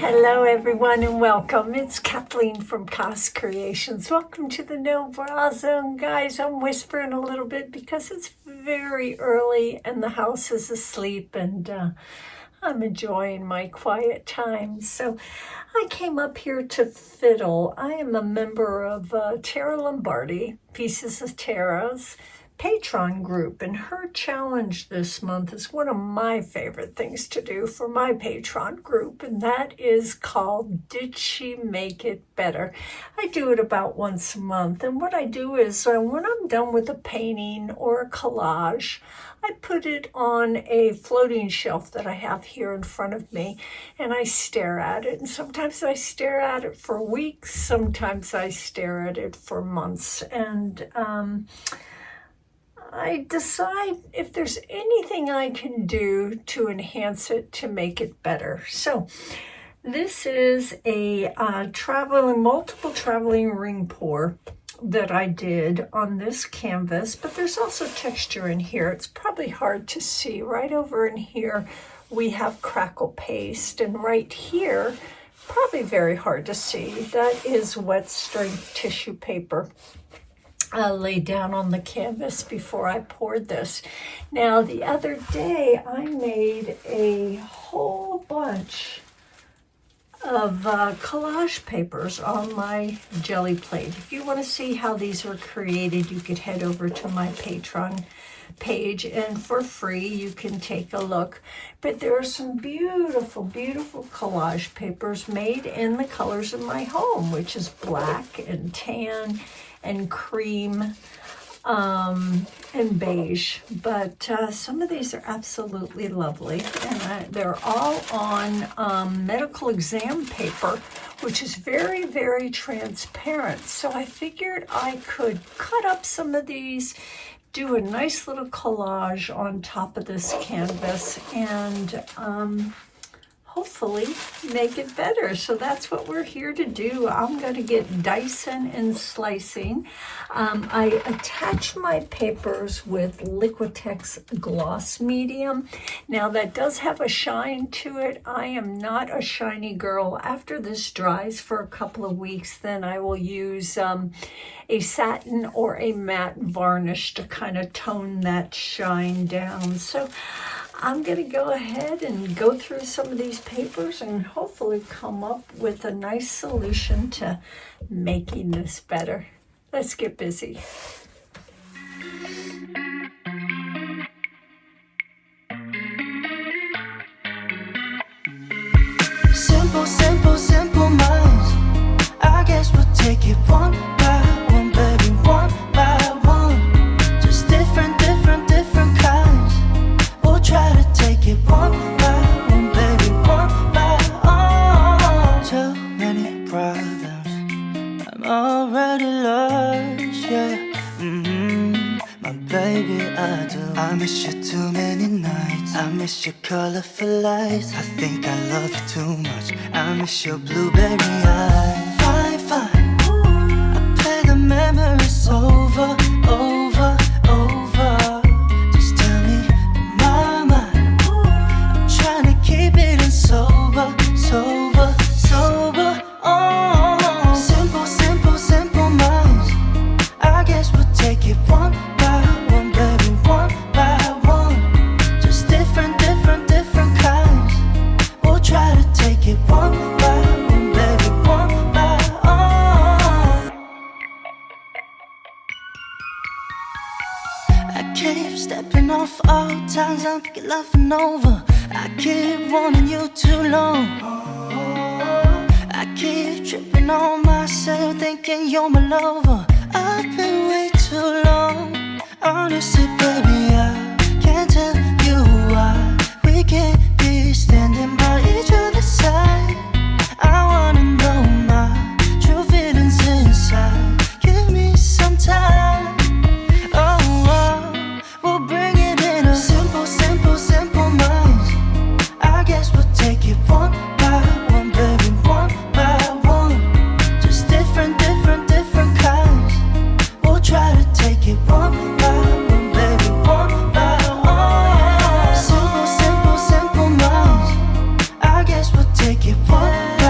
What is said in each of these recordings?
Hello everyone and welcome. It's Kathleen from Cozcreations. Welcome to the No Bra Zone. Guys, I'm whispering a little bit because it's very early and the house is asleep and I'm enjoying my quiet time. So I came up here to fiddle. I am a member of Tara Lombardi, Pieces of Tara's Patreon group, and her challenge this month is one of my favorite things to do for my Patreon group, and that is called Did She Make It Better? I do it about once a month, and what I do is when I'm done with a painting or a collage, I put it on a floating shelf that I have here in front of me, and I stare at it. And sometimes I stare at it for weeks, sometimes I stare at it for months, and I decide if there's anything I can do to enhance it to make it better. So this is a multiple traveling ring pour that I did on this canvas, but there's also texture in here. It's probably hard to see. Right over in here, we have crackle paste, and right here, probably very hard to see, that is wet strength tissue paper. Laid down on the canvas before I poured this. Now, the other day, I made a whole bunch of collage papers on my jelly plate. If you want to see how these were created, you could head over to my Patreon page, and for free you can take a look. But there are some beautiful, beautiful collage papers made in the colors of my home, which is black and tan and cream and beige. But some of these are absolutely lovely, and they're all on medical exam paper, which is very, very transparent. So I figured I could cut up some of these, do a nice little collage on top of this canvas, and hopefully make it better. So that's what we're here to do. I'm going to get dicing and slicing. I attach my papers with Liquitex gloss medium. Now that does have a shine to it. I am not a shiny girl. After this dries for a couple of weeks, then I will use a satin or a matte varnish to kind of tone that shine down. So I'm going to go ahead and go through some of these papers and hopefully come up with a nice solution to making this better. Let's get busy. Simple, simple, simple minds. I guess we'll take it one by one, baby, one by one. Just different, different, different kinds. We'll try to take it one by one, baby, one by one. Too many problems, I'm already lost, yeah. My baby, I miss you too many nights. I miss your colorful lights. I think I love you too much. I miss your blueberry eyes. Fine, fine, I play the memories over, over, over. Just tell me, my mind, I'm trying to keep it in sober, sober, sober. Oh, simple, simple, simple minds. I guess we'll take it one by one, baby, one by one. Just different, different, different kinds. We'll try to take it one by one, baby, one by one. I keep stepping off all times I'm laughing over. I keep wanting you too long. I keep tripping on myself, thinking you're my lover. I've been way too long. Honestly, baby, I can't tell you why we can't be standing by each other's side. I wanna know my true feelings inside. Give me some time. Oh, oh, we'll bring it in a simple, simple, simple minds. I guess we'll take it one by one, baby, one by one. Just different, different, different kinds. We'll try to take it one by one, baby, one by one. Simple, simple, simple minds. I guess we'll take it one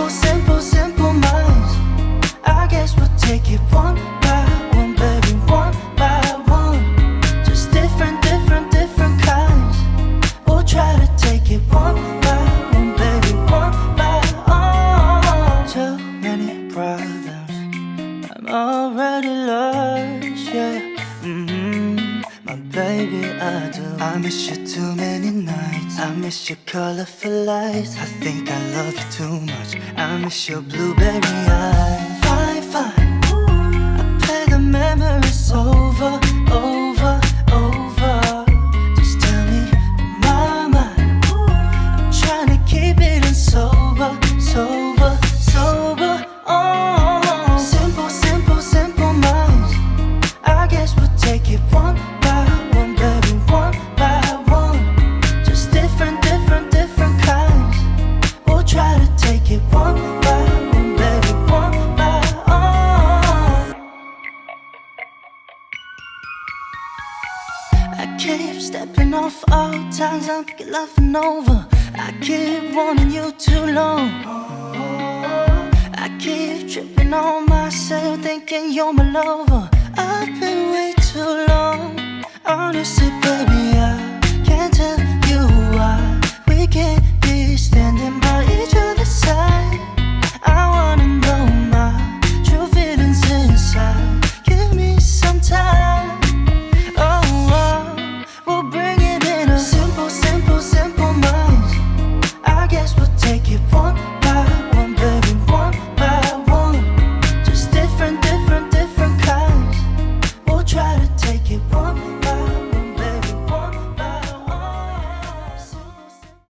Simple, simple, simple minds. I guess we'll take it one by one, baby, one by one. Just different, different, different kinds. We'll try to take it one by one, baby, one by one. Too many problems, I'm already lost, yeah. My baby, I do. I miss you too many nights. I miss your colorful lights. I think I love you too much. I miss your blueberry eyes. Fine, fine. I play the memories over, over, over. Just tell me, my mind. I'm trying to keep it in sober, sober, sober. Oh, simple, simple, simple minds. I guess we'll take it one by one, baby, one by one. Just different, different, different kinds. We'll try to take it one by one, baby, one by one. I keep stepping off all times I'm laughing over. I keep wanting you too long. I keep tripping on myself, thinking you're my lover. I've been way too long. Honestly, baby,